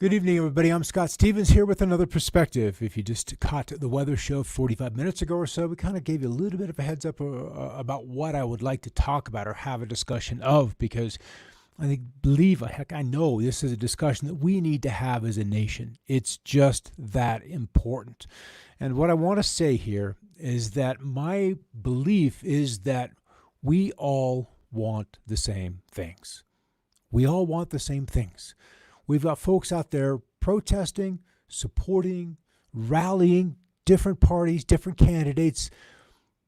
Good evening, everybody. I'm Scott Stevens here with another perspective. If you just caught the weather show 45 minutes ago or so, we kind of gave you a little bit of a heads up about what I would like to talk about or have a discussion of, because I know this is a discussion that we need to have as a nation. It's just that important. And what I want to say here is that my belief is that we all want the same things. We all want the same things. We've got folks out there protesting, supporting, rallying different parties, different candidates.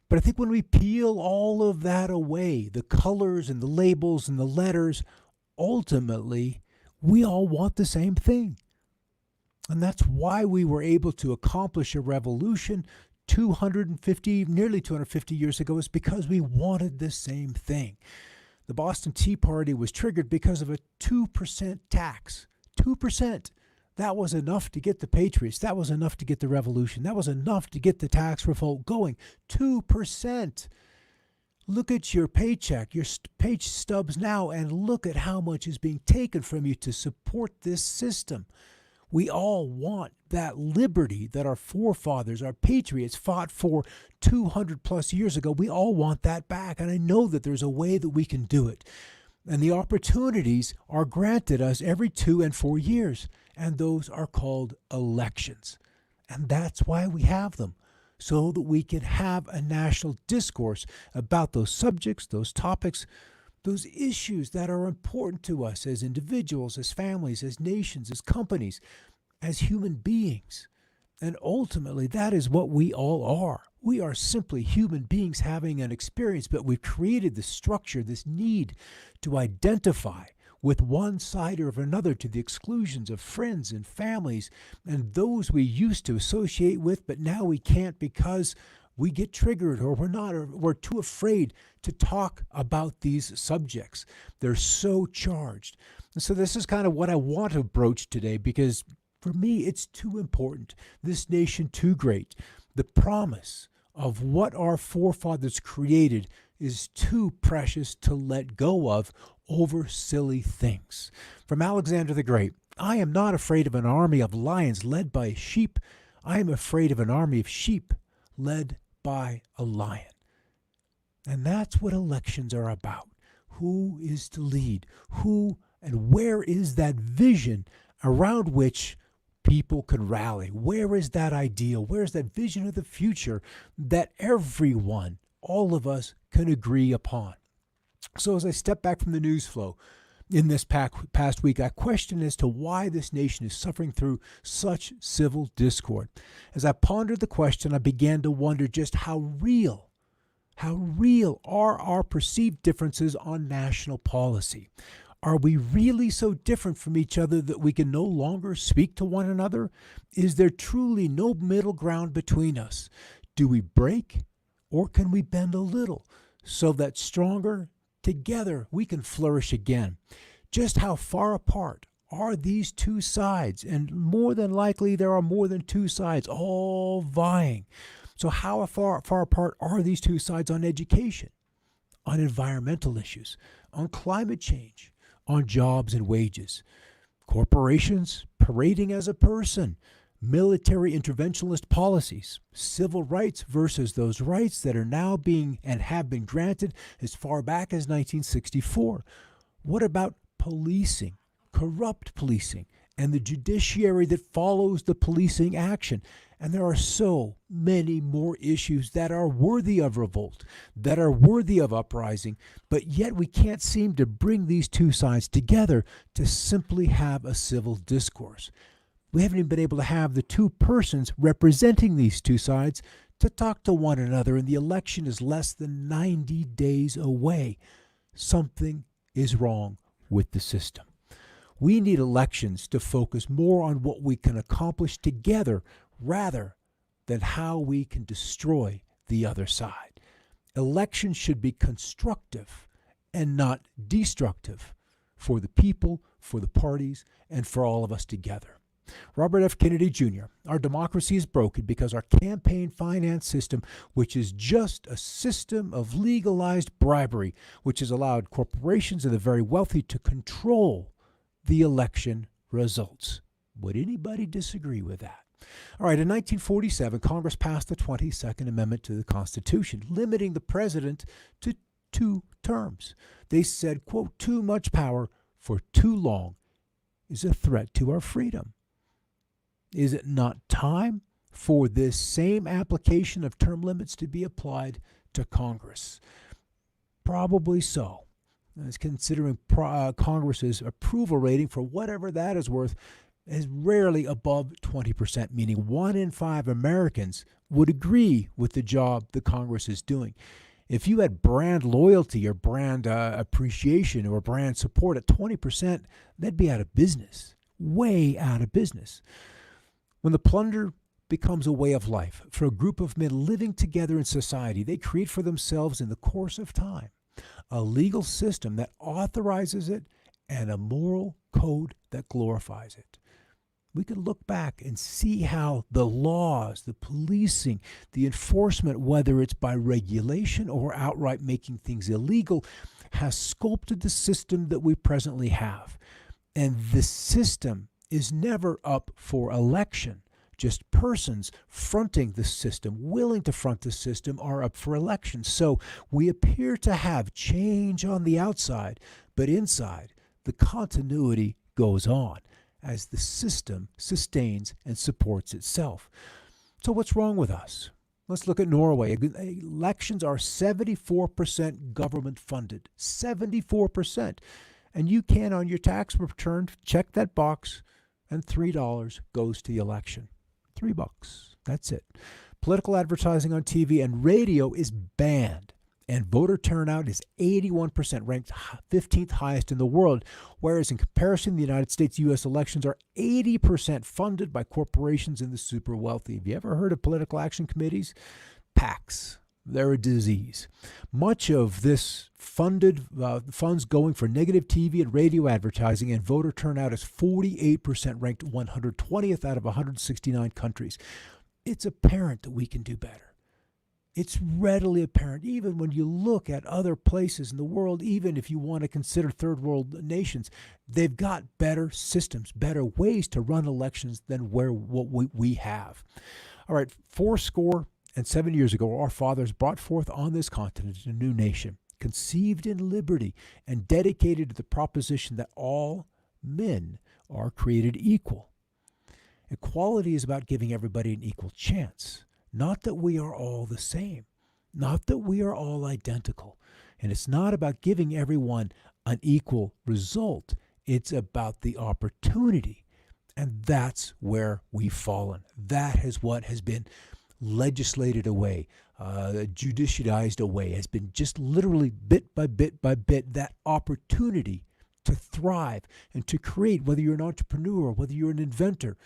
But I think when we peel all of that away, the colors and the labels and the letters, ultimately, we all want the same thing. And that's why we were able to accomplish a revolution nearly 250 years ago, is because we wanted the same thing. The Boston Tea Party was triggered because of a 2% tax. 2%. That was enough to get the Patriots. That was enough to get the revolution. That was enough to get the tax revolt going. 2%. Look at your paycheck, your pay stubs now, and look at how much is being taken from you to support this system. We all want that liberty that our forefathers, our patriots, fought for 200 plus years ago. We all want that back. And I know that there's a way that we can do it. And the opportunities are granted us every 2 and 4 years. And those are called elections. And that's why we have them, so that we can have a national discourse about those subjects, those topics, those issues that are important to us as individuals, as families, as nations, as companies, as human beings. And ultimately, that is what we all are. We are simply human beings having an experience, but we've created this structure, this need to identify with one side or another to the exclusions of friends and families and those we used to associate with, but now we can't because we get triggered or we're too afraid to talk about these subjects. They're so charged. And so this is kind of what I want to broach today, because for me, it's too important. This nation too great. The promise of what our forefathers created is too precious to let go of over silly things. From Alexander the Great, I am not afraid of an army of lions led by sheep. I am afraid of an army of sheep led by a lion. And that's what elections are about. Who is to lead? Who and where is that vision around which people can rally? Where is that ideal? Where is that vision of the future that everyone, all of us, can agree upon? So as I step back from the news flow in this past week, I question as to why this nation is suffering through such civil discord. As I pondered the question, I began to wonder just how real are our perceived differences on national policy? Are we really so different from each other that we can no longer speak to one another? Is there truly no middle ground between us? Do we break, or can we bend a little so that stronger together we can flourish again? Just how far apart are these two sides? And more than likely there are more than two sides all vying. So how far apart are these two sides on education, on environmental issues, on climate change, on jobs and wages, corporations parading as a person, military interventionist policies, civil rights versus those rights that are now being and have been granted as far back as 1964? What about policing, corrupt policing, and the judiciary that follows the policing action? And there are so many more issues that are worthy of revolt, that are worthy of uprising, but yet we can't seem to bring these two sides together to simply have a civil discourse. We haven't even been able to have the two persons representing these two sides to talk to one another, and the election is less than 90 days away. Something is wrong with the system. We need elections to focus more on what we can accomplish together rather than how we can destroy the other side. Elections should be constructive and not destructive for the people, for the parties, and for all of us together. Robert F. Kennedy Jr., our democracy is broken because our campaign finance system, which is just a system of legalized bribery, which has allowed corporations and the very wealthy to control the election results. Would anybody disagree with that? All right, in 1947, Congress passed the 22nd Amendment to the Constitution, limiting the president to 2 terms. They said, quote, too much power for too long is a threat to our freedom. Is it not time for this same application of term limits to be applied to Congress? Probably so. As considering Congress's approval rating, for whatever that is worth, is rarely above 20%, meaning 1 in 5 Americans would agree with the job the Congress is doing. If you had brand loyalty or brand appreciation or brand support at 20%, they'd be out of business, way out of business. When the plunder becomes a way of life for a group of men living together in society, they create for themselves in the course of time a legal system that authorizes it and a moral code that glorifies it. We can look back and see how the laws, the policing, the enforcement, whether it's by regulation or outright making things illegal, has sculpted the system that we presently have. And the system is never up for election. Just persons fronting the system, willing to front the system, are up for election. So we appear to have change on the outside, but inside, the continuity goes on as the system sustains and supports itself. So what's wrong with us? Let's look at Norway. Elections are 74% government funded. 74%. And you can, on your tax return, check that box, and $3 goes to the election. $3. That's it. Political advertising on TV and radio is banned, and voter turnout is 81%, ranked 15th highest in the world, whereas in comparison, the United States U.S. elections are 80% funded by corporations and the super wealthy. Have you ever heard of political action committees? PACs. They're a disease. Much of this funded funds going for negative TV and radio advertising, and voter turnout is 48%, ranked 120th out of 169 countries. It's apparent that we can do better. It's readily apparent, even when you look at other places in the world, even if you want to consider third world nations, they've got better systems, better ways to run elections than what we have. All right, 7 years ago, our fathers brought forth on this continent a new nation, conceived in liberty and dedicated to the proposition that all men are created equal. Equality is about giving everybody an equal chance, not that we are all the same, not that we are all identical. And it's not about giving everyone an equal result. It's about the opportunity. And that's where we've fallen. That is what has been legislated away, judicialized away, has been just literally bit by bit by bit, that opportunity to thrive and to create, whether you're an entrepreneur, whether you're an inventor,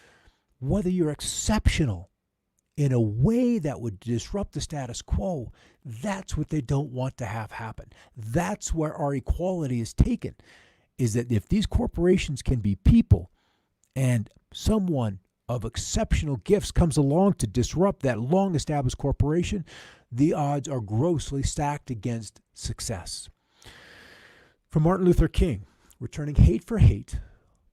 whether you're exceptional in a way that would disrupt the status quo. That's what they don't want to have happen. That's where our equality is taken, is that if these corporations can be people and someone of exceptional gifts comes along to disrupt that long-established corporation, the odds are grossly stacked against success. From Martin Luther King, returning hate for hate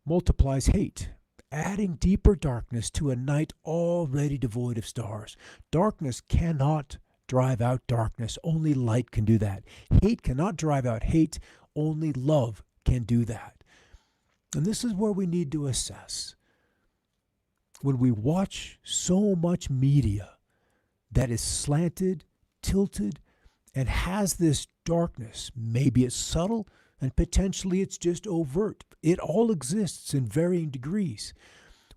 multiplies hate, adding deeper darkness to a night already devoid of stars. Darkness cannot drive out darkness. Only light can do that. Hate cannot drive out hate. Only love can do that. And this is where we need to assess. When we watch so much media that is slanted, tilted, and has this darkness, maybe it's subtle and potentially it's just overt. It all exists in varying degrees.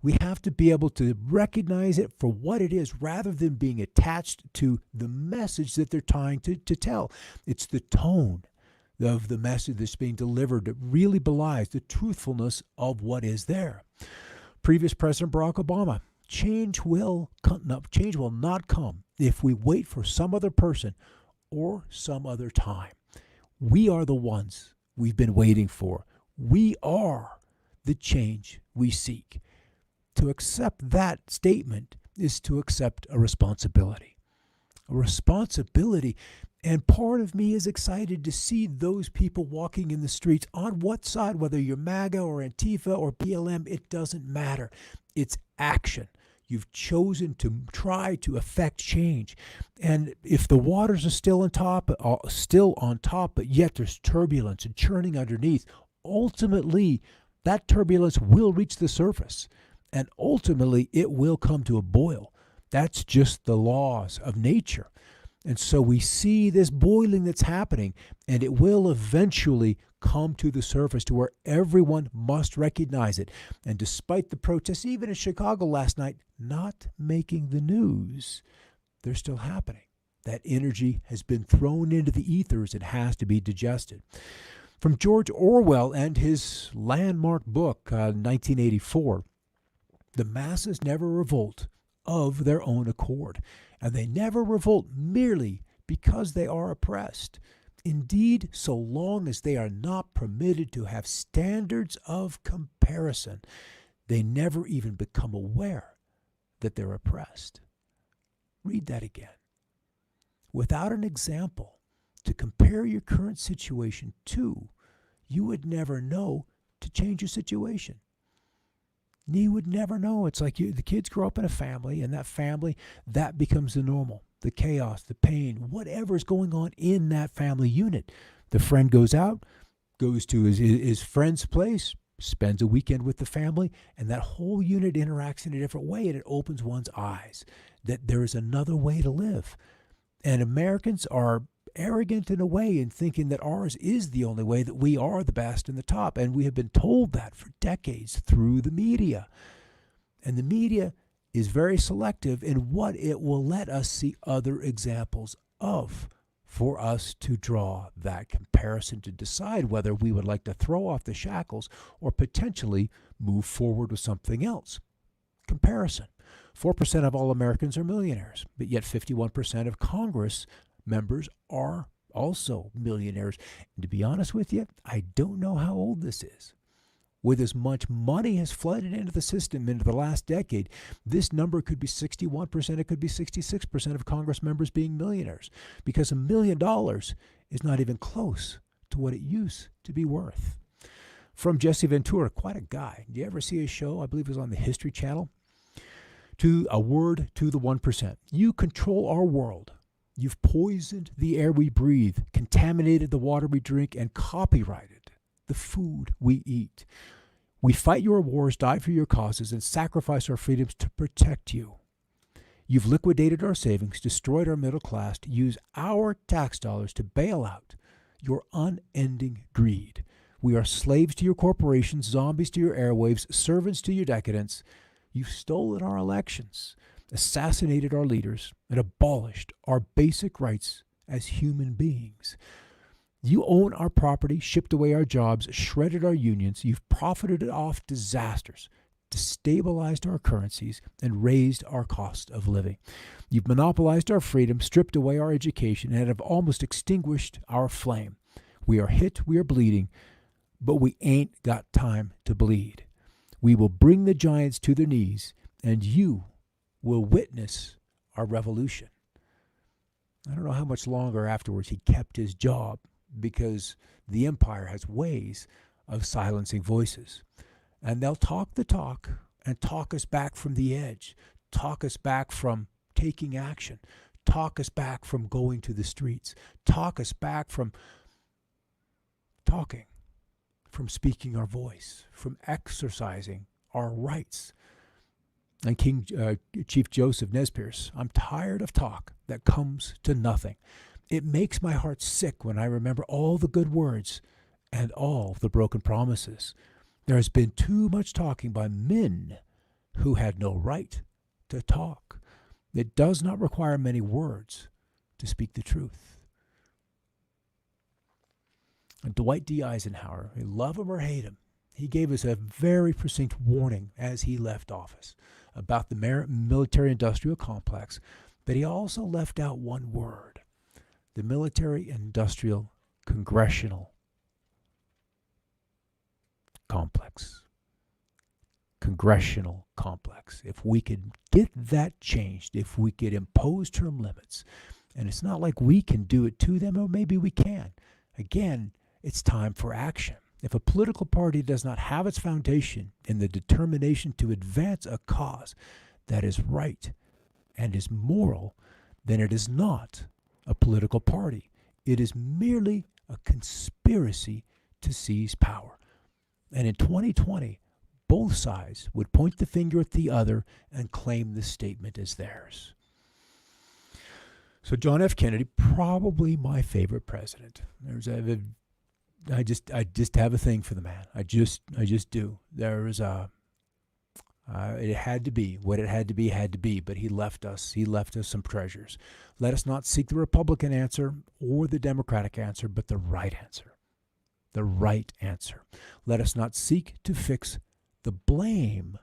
We have to be able to recognize it for what it is rather than being attached to the message that they're trying to tell. It's the tone of the message that's being delivered that really belies the truthfulness of what is there. Previous President Barack Obama, change will not come if we wait for some other person or some other time. We are the ones we've been waiting for. We are the change we seek. To accept that statement is to accept a responsibility. a responsibility. And part of me is excited to see those people walking in the streets on what side, whether you're MAGA or Antifa or BLM, it doesn't matter. It's action. You've chosen to try to affect change. And if the waters are still on top, but yet there's turbulence and churning underneath, ultimately that turbulence will reach the surface. And ultimately it will come to a boil. That's just the laws of nature. And so we see this boiling that's happening, and it will eventually come to the surface to where everyone must recognize it. And despite the protests, even in Chicago last night, not making the news, they're still happening. That energy has been thrown into the ethers. It has to be digested. From George Orwell and his landmark book, 1984, the masses never revolt of their own accord, and they never revolt merely because they are oppressed. Indeed, so long as they are not permitted to have standards of comparison, they never even become aware that they're oppressed. Read that again. Without an example to compare your current situation to, you would never know to change your situation. You would never know. It's like the kids grow up in a family, and that becomes the normal, the chaos, the pain, whatever is going on in that family unit. The friend goes out, goes to his friend's place, spends a weekend with the family, and that whole unit interacts in a different way, and it opens one's eyes that there is another way to live. And Americans are arrogant in a way in thinking that ours is the only way, that we are the best and the top. And we have been told that for decades through the media. And the media is very selective in what it will let us see other examples of, for us to draw that comparison to decide whether we would like to throw off the shackles or potentially move forward with something else. Comparison. 4% of all Americans are millionaires, but yet 51% of Congress members are also millionaires. And to be honest with you, I don't know how old this is. With as much money has flooded into the system into the last decade, this number could be 61%, it could be 66% of Congress members being millionaires, because $1 million is not even close to what it used to be worth. From Jesse Ventura, quite a guy. Do you ever see his show? I believe it was on the History Channel. To a word to the 1%. You control our world. You've poisoned the air we breathe, contaminated the water we drink, and copyrighted the food we eat. We fight your wars, die for your causes, and sacrifice our freedoms to protect you. You've liquidated our savings, destroyed our middle class, used our tax dollars to bail out your unending greed. We are slaves to your corporations, zombies to your airwaves, servants to your decadence. You've stolen our elections, assassinated our leaders, and abolished our basic rights as human beings. You own our property, shipped away our jobs, shredded our unions. You've profited off disasters, destabilized our currencies, and raised our cost of living. You've monopolized our freedom, stripped away our education, and have almost extinguished our flame. We are hit, we are bleeding, but we ain't got time to bleed. We will bring the giants to their knees, and you will witness our revolution. I don't know how much longer afterwards he kept his job, because the empire has ways of silencing voices. And they'll talk the talk and talk us back from the edge, talk us back from taking action, talk us back from going to the streets, talk us back from talking, from speaking our voice, from exercising our rights. And Chief Joseph Nez Perce, I'm tired of talk that comes to nothing. It makes my heart sick when I remember all the good words and all the broken promises. There has been too much talking by men who had no right to talk. It does not require many words to speak the truth. And Dwight D Eisenhower, love him or hate him, he gave us a very succinct warning as he left office about the military-industrial complex, but he also left out one word: the military-industrial congressional complex. Congressional complex. If we could get that changed, if we could impose term limits, And it's not like we can do it to them, or maybe we can. Again, it's time for action. If a political party does not have its foundation in the determination to advance a cause that is right and is moral, then it is not a political party. It is merely a conspiracy to seize power. And in 2020, both sides would point the finger at the other and claim the statement as theirs. So John F. Kennedy, probably my favorite president. I just have a thing for the man. I just do. It had to be what it had to be, but he left us some treasures. Let us not seek the Republican answer or the Democratic answer, but the right answer. The right answer. Let us not seek to fix the blame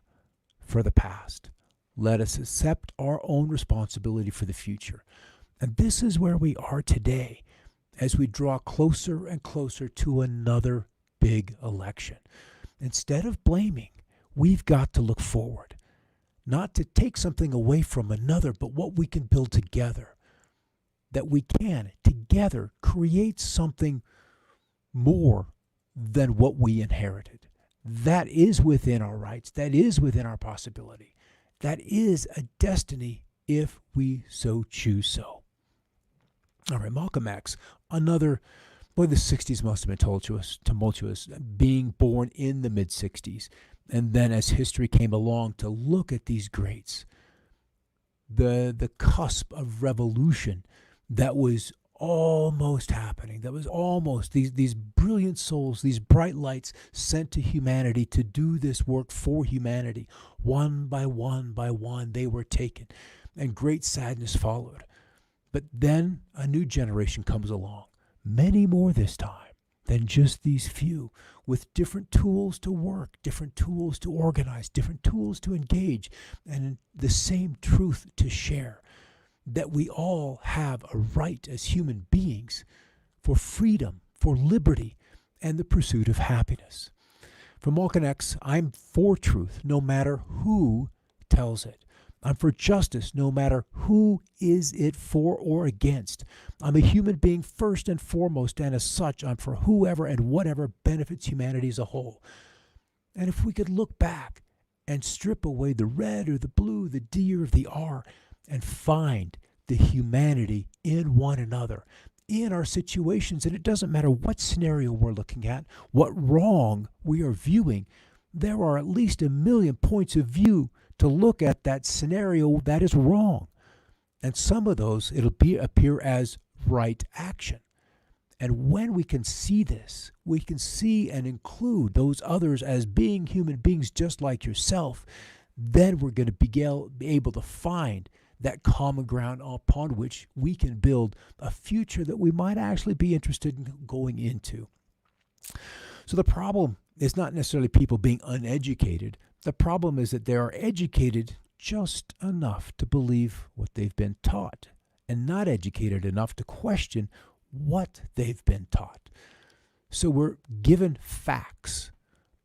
for the past. Let us accept our own responsibility for the future. And this is where we are today as we draw closer and closer to another big election. Instead of blaming, we've got to look forward, not to take something away from another, but what we can build together, that we can together create something more than what we inherited. That is within our rights. That is within our possibility. That is a destiny if we so choose so. All right, Malcolm X, another, boy, the 60s must have been tumultuous, being born in the mid-60s. And then as history came along to look at these greats, the cusp of revolution that was almost happening, that was almost these brilliant souls, these bright lights sent to humanity to do this work for humanity. One by one, they were taken, and great sadness followed. But then a new generation comes along, many more this time than just these few, with different tools to work, different tools to organize, different tools to engage, and the same truth to share, that we all have a right as human beings for freedom, for liberty, and the pursuit of happiness. For Malcolm X, I'm for truth, no matter who tells it. I'm for justice, no matter who is it for or against. I'm a human being first and foremost, and as such, I'm for whoever and whatever benefits humanity as a whole. And if we could look back and strip away the red or the blue, the D or the R, and find the humanity in one another, in our situations, and it doesn't matter what scenario we're looking at, what wrong we are viewing, there are at least 1 million points of view to look at that scenario that is wrong. And some of those, appear as right action. And when we can see this, we can see and include those others as being human beings just like yourself, then we're going to be able to find that common ground upon which we can build a future that we might actually be interested in going into. So the problem is not necessarily people being uneducated. The problem is that they are educated just enough to believe what they've been taught and not educated enough to question what they've been taught. So we're given facts,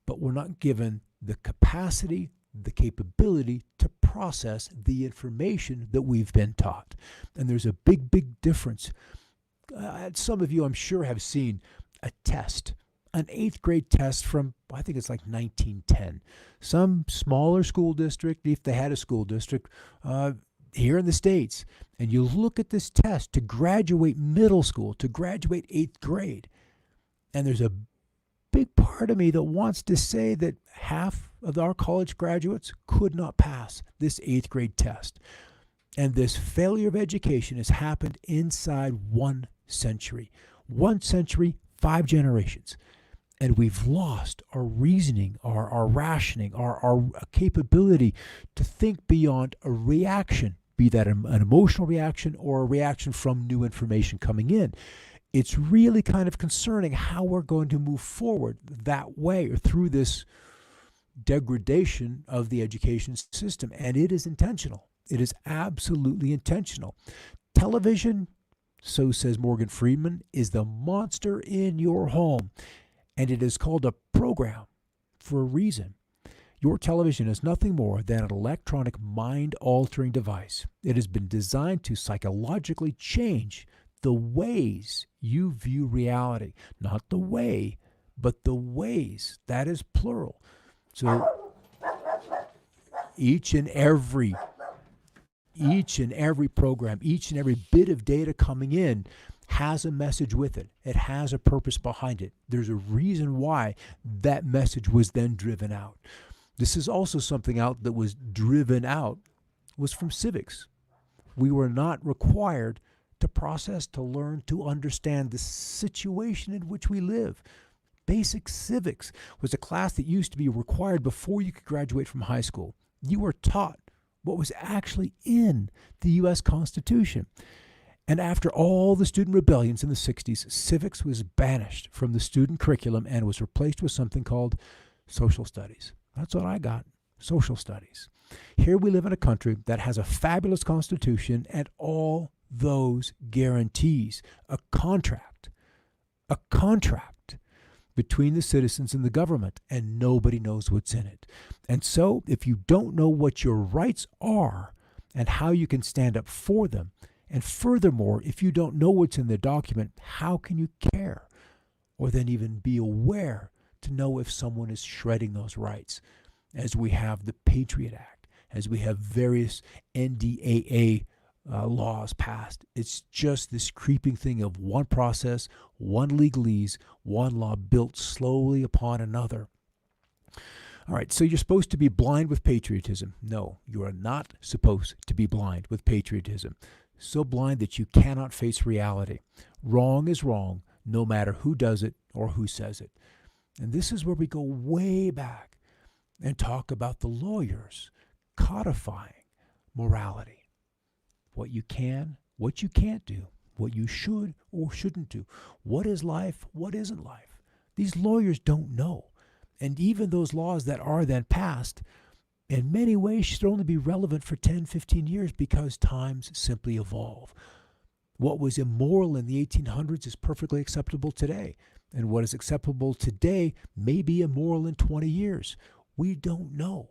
but we're not given the capacity, the capability to process the information that we've been taught. And there's a big, big difference. Some of you, I'm sure, have seen a test, an 8th grade test from, I think it's like 1910. Some smaller school district, if they had a school district, here in the States. And you look at this test to graduate middle school, to graduate 8th grade. And there's a big part of me that wants to say that half of our college graduates could not pass this 8th grade test. And this failure of education has happened inside 1 century. 1 century, 5 generations. And we've lost our reasoning, our rationing, our capability to think beyond a reaction, be that an emotional reaction or a reaction from new information coming in. It's really kind of concerning how we're going to move forward that way or through this degradation of the education system. And it is intentional. It is absolutely intentional. Television, so says Morgan Freeman, is the monster in your home. And it is called a program for a reason. Your television is nothing more than an electronic mind-altering device. It has been designed to psychologically change the ways you view reality. Not the way, but the ways. That is plural. So each and every program, each and every bit of data coming in has a message with it. It has a purpose behind it. There's a reason why that message was then driven out. This is also something out that was driven out was from civics. We were not required to process, to learn, to understand the situation in which we live. Basic civics was a class that used to be required before you could graduate from high school. You were taught what was actually in the U.S. Constitution. And after all the student rebellions in the 60s, civics was banished from the student curriculum and was replaced with something called social studies. That's what I got, social studies. Here we live in a country that has a fabulous constitution and all those guarantees, a contract between the citizens and the government, and nobody knows what's in it. And so if you don't know what your rights are and how you can stand up for them, and furthermore, if you don't know what's in the document, how can you care or then even be aware to know if someone is shredding those rights? As we have the Patriot Act, as we have various NDAA laws passed, it's just this creeping thing of one process, one legalese, one law built slowly upon another. All right, so you're supposed to be blind with patriotism. No, you are not supposed to be blind with patriotism. So blind that you cannot face reality. Wrong is wrong, no matter who does it or who says it. And this is where we go way back and talk about the lawyers codifying morality. What you can, what you can't do, what you should or shouldn't do. What is life, what isn't life? These lawyers don't know. And even those laws that are then passed, in many ways, should only be relevant for 10, 15 years because times simply evolve. What was immoral in the 1800s is perfectly acceptable today. And what is acceptable today may be immoral in 20 years. We don't know.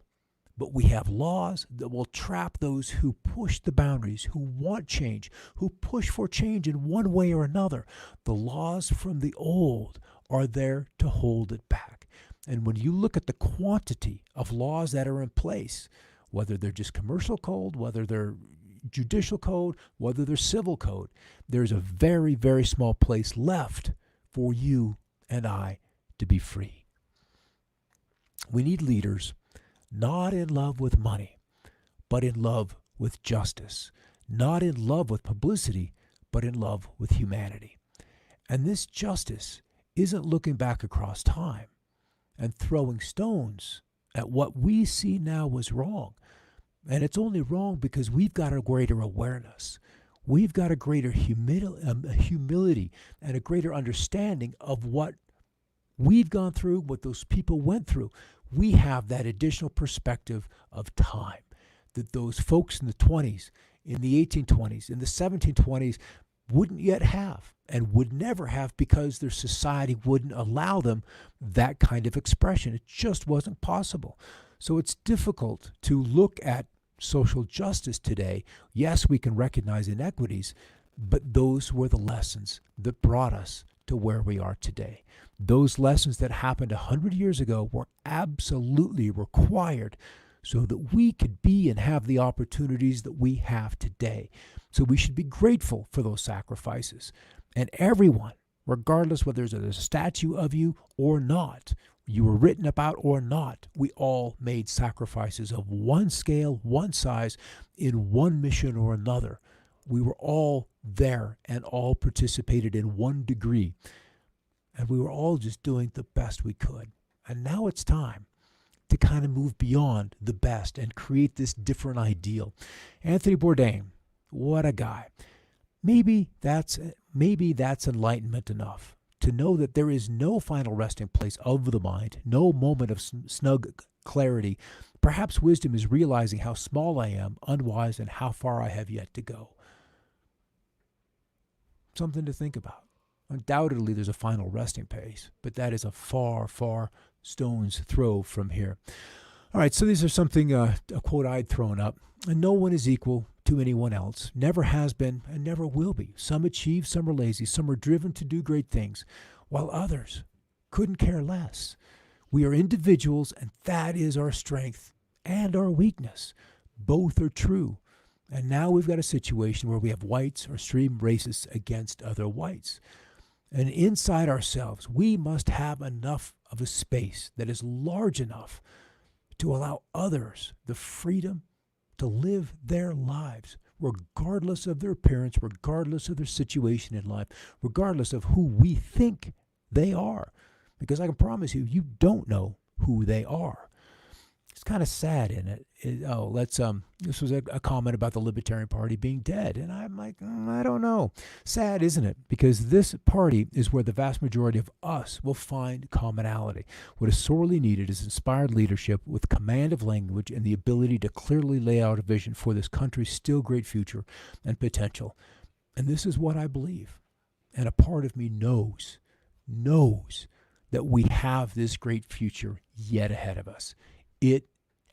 But we have laws that will trap those who push the boundaries, who want change, who push for change in one way or another. The laws from the old are there to hold it back. And when you look at the quantity of laws that are in place, whether they're just commercial code, whether they're judicial code, whether they're civil code, there's a very, very small place left for you and I to be free. We need leaders not in love with money, but in love with justice, not in love with publicity, but in love with humanity. And this justice isn't looking back across time and throwing stones at what we see now was wrong. And it's only wrong because we've got a greater awareness. We've got a greater humility and a greater understanding of what we've gone through, what those people went through. We have that additional perspective of time that those folks in the 20s, in the 1820s, in the 1720s wouldn't yet have and would never have because their society wouldn't allow them that kind of expression. It just wasn't possible. So it's difficult to look at social justice today. Yes, we can recognize inequities, but those were the lessons that brought us to where we are today. Those lessons that happened 100 years ago were absolutely required so that we could be and have the opportunities that we have today. So we should be grateful for those sacrifices. And everyone, regardless whether there's a statue of you or not, you were written about or not, we all made sacrifices of one scale, one size, in one mission or another. We were all there and all participated in one degree. And we were all just doing the best we could. And now it's time to kind of move beyond the best and create this different ideal. Anthony Bourdain, what a guy. Maybe that's enlightenment enough to know that there is no final resting place of the mind, no moment of snug clarity. Perhaps wisdom is realizing how small I am, unwise, and how far I have yet to go. Something to think about. Undoubtedly, there's a final resting place, but that is a far, far stone's throw from here. All right, so these are something, a quote I'd thrown up. And no one is equal to anyone else, never has been and never will be. Some achieve, some are lazy, some are driven to do great things, while others couldn't care less. We are individuals, and that is our strength and our weakness. Both are true. And now we've got a situation where we have whites or extreme racists against other whites. And inside ourselves, we must have enough of a space that is large enough to allow others the freedom to live their lives, regardless of their appearance, regardless of their situation in life, regardless of who we think they are. Because I can promise you, you don't know who they are. It's kind of sad, isn't it? This was a comment about the Libertarian Party being dead. And I'm like, I don't know. Sad, isn't it? Because this party is where the vast majority of us will find commonality. What is sorely needed is inspired leadership with command of language and the ability to clearly lay out a vision for this country's still great future and potential. And this is what I believe. And a part of me knows that we have this great future yet ahead of us. It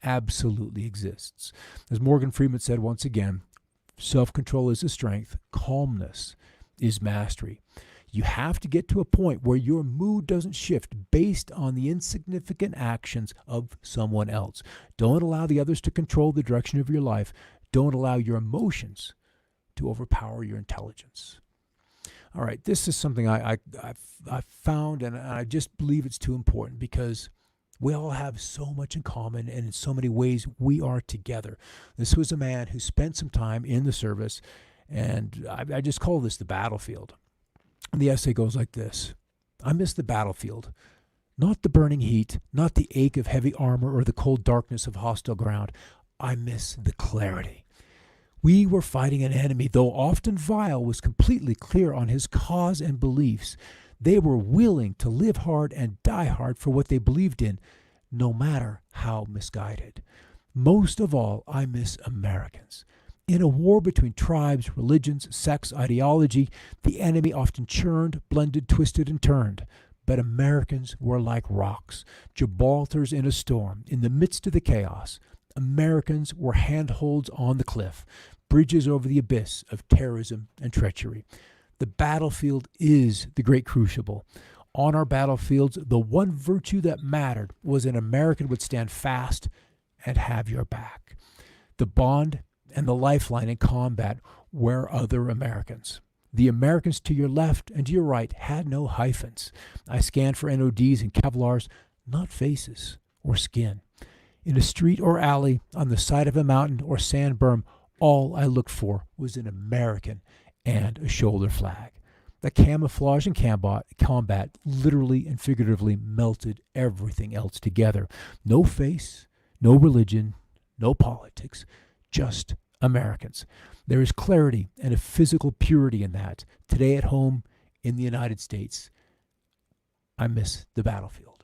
absolutely exists. As Morgan Freeman said once again, self-control is a strength, calmness is mastery. You have to get to a point where your mood doesn't shift based on the insignificant actions of someone else. Don't allow the others to control the direction of your life. Don't allow your emotions to overpower your intelligence. All right, this is something I found, and I just believe it's too important because we all have so much in common, and in so many ways we are together. This was a man who spent some time in the service, and I just call this the battlefield. And the essay goes like this. I miss the battlefield, not the burning heat, not the ache of heavy armor or the cold darkness of hostile ground. I miss the clarity. We were fighting an enemy, though often vile, was completely clear on his cause and beliefs. They were willing to live hard and die hard for what they believed in, no matter how misguided. Most of all, I miss Americans. In a war between tribes, religions, sects, ideology, the enemy often churned, blended, twisted, and turned. But Americans were like rocks, Gibraltars in a storm. In the midst of the chaos, Americans were handholds on the cliff, bridges over the abyss of terrorism and treachery. The battlefield is the great crucible. On our battlefields, the one virtue that mattered was an American would stand fast and have your back. The bond and the lifeline in combat were other Americans. The Americans to your left and to your right had no hyphens. I scanned for NODs and Kevlars, not faces or skin. In a street or alley, on the side of a mountain or sand berm, all I looked for was an American and a shoulder flag. The camouflage and combat literally and figuratively melted everything else together. No face, no religion, no politics, just Americans. There is clarity and a physical purity in that. Today at home in the United States, I miss the battlefield.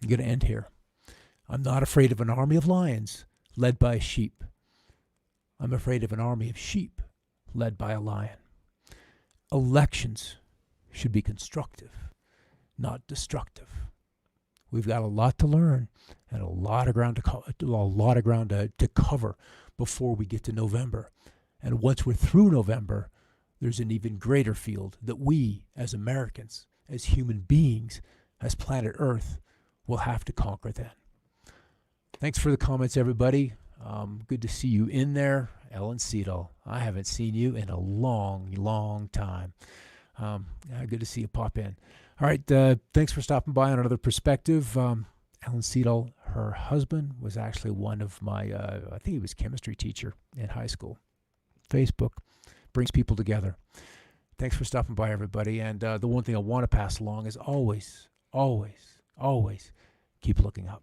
I'm going to end here. I'm not afraid of an army of lions led by sheep. I'm afraid of an army of sheep led by a lion. Elections should be constructive, not destructive. We've got a lot to learn and a lot of ground to cover before we get to November. And once we're through November, there's an even greater field that we, as Americans, as human beings, as planet Earth, will have to conquer then. Thanks for the comments, everybody. Good to see you in there. Ellen Seidel, I haven't seen you in a long, long time. Good to see you pop in. All right, thanks for stopping by on Another Perspective. Ellen Seidel, her husband, was actually one of my, I think he was chemistry teacher in high school. Facebook brings people together. Thanks for stopping by, everybody. And the one thing I want to pass along is always, always, always keep looking up.